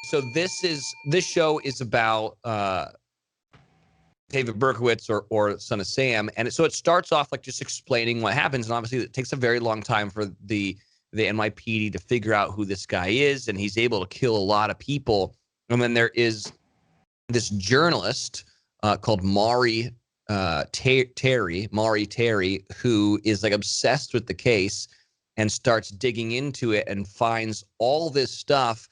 So this show is about David Berkowitz or Son of Sam, and so it starts off like just explaining what happens, and obviously it takes a very long time for the NYPD to figure out who this guy is, and he's able to kill a lot of people. And then there is this journalist called Maury Terry, who is like obsessed with the case and starts digging into it and finds all this stuff.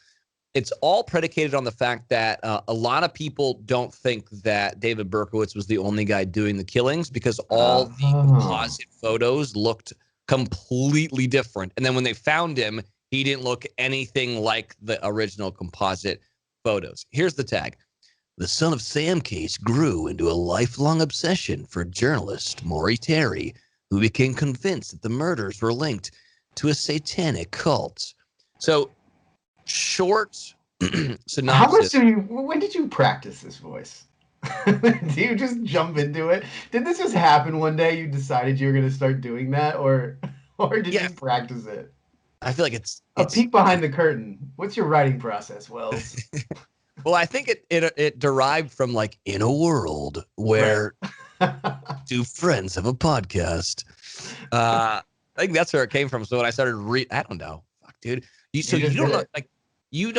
It's all predicated on the fact that a lot of people don't think that David Berkowitz was the only guy doing the killings because all the composite photos looked completely different. And then when they found him, he didn't look anything like the original composite photos. Here's the tag. The Son of Sam case grew into a lifelong obsession for journalist Maury Terry, who became convinced that the murders were linked to a satanic cult. So, short synopsis. How much when did you practice this voice? Do you just jump into it? Did this just happen one day? You decided you were going to start doing that, or did you practice it? I feel like it's a peek behind the curtain. What's your writing process, Wells? Well, I think it derived from like in a world where two friends have a podcast. I think that's where it came from. So when I started I don't know, fuck, dude. You don't know, like you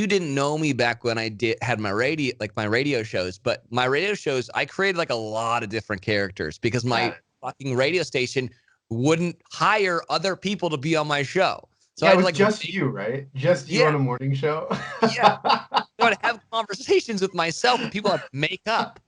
didn't know me back when I had my radio shows, but my radio shows I created like a lot of different characters because my fucking radio station wouldn't hire other people to be on my show. So yeah, it was like just you, right? Just you on a morning show. Yeah. So I'd have conversations with myself and people would make up.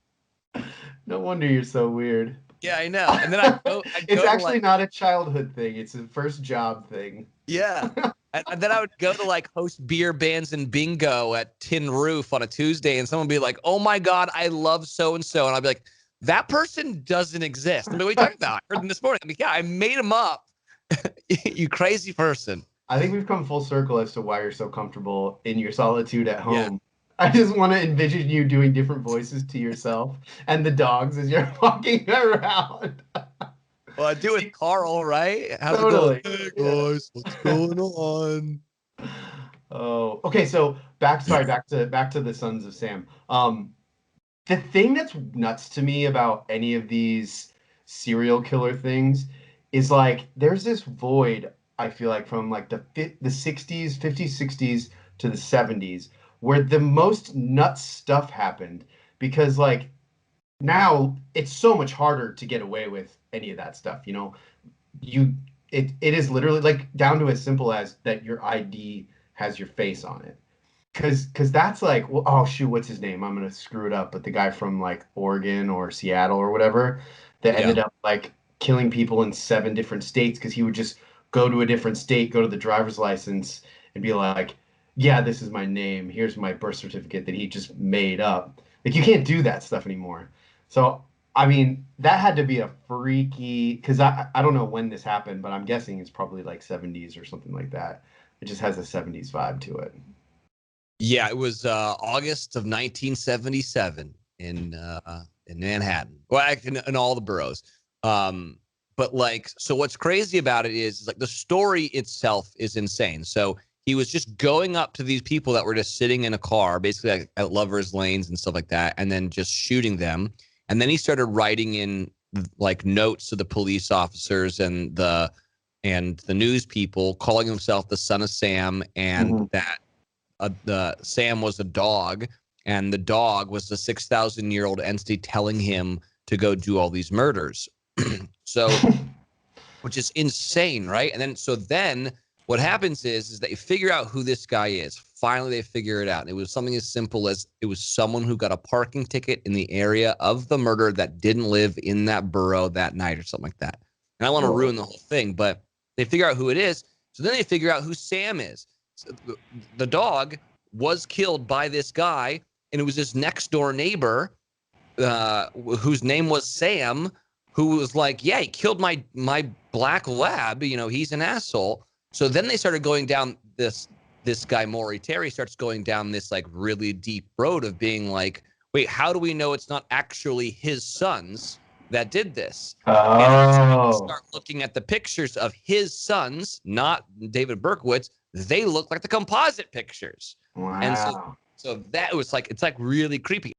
No wonder you're so weird. Yeah, I know. And then I'd go it's actually not a childhood thing. It's a first job thing. Yeah. And then I would go to like host beer bands and bingo at Tin Roof on a Tuesday, and someone would be like, "Oh my God, I love so-and-so." And I'd be like, that person doesn't exist. I mean, what are you talking about? I heard them this morning. I mean, yeah, I made him up. You crazy person. I think we've come full circle as to why you're so comfortable in your solitude at home. Yeah. I just want to envision you doing different voices to yourself and the dogs as you're walking around. Well, I do it, Carl, right? How's totally. It going? Hey, guys, what's going on? Oh, okay. So back to the Sons of Sam. The thing that's nuts to me about any of these serial killer things is like there's this void. I feel like from like the 60s, 50s, 60s to the 70s, where the most nuts stuff happened, because like now it's so much harder to get away with any of that stuff. You know, it is literally like down to as simple as that your ID has your face on it. Cause that's like, well, oh shoot, what's his name? I'm gonna screw it up, but the guy from like Oregon or Seattle or whatever that ended up like killing people in 7 different states because he would just go to a different state, go to the driver's license and be like, yeah, this is my name. Here's my birth certificate that he just made up. Like, you can't do that stuff anymore. So, I mean, that had to be a freaky, because I don't know when this happened, but I'm guessing it's probably like 70s or something like that. It just has a 70s vibe to it. Yeah, it was August of 1977 in Manhattan. Well, in all the boroughs. But like, so what's crazy about it is like the story itself is insane. So he was just going up to these people that were just sitting in a car, basically like at lovers lanes and stuff like that, and then just shooting them. And then he started writing in like notes to the police officers and the news people, calling himself the Son of Sam, and that the Sam was a dog, and the dog was the 6,000-year-old entity telling him to go do all these murders. So, which is insane, right? And then what happens is they figure out who this guy is. Finally, they figure it out. It was something as simple as it was someone who got a parking ticket in the area of the murder that didn't live in that borough that night or something like that. And I want to ruin the whole thing, but they figure out who it is. So then they figure out who Sam is. So the dog was killed by this guy, and it was his next door neighbor whose name was Sam, who was like, yeah, he killed my black lab. You know, he's an asshole. So then they started going down this guy, Maury Terry, starts going down this like really deep road of being like, wait, how do we know it's not actually his sons that did this? And start looking at the pictures of his sons, not David Berkowitz, they look like the composite pictures. Wow. And so that was like, it's like really creepy.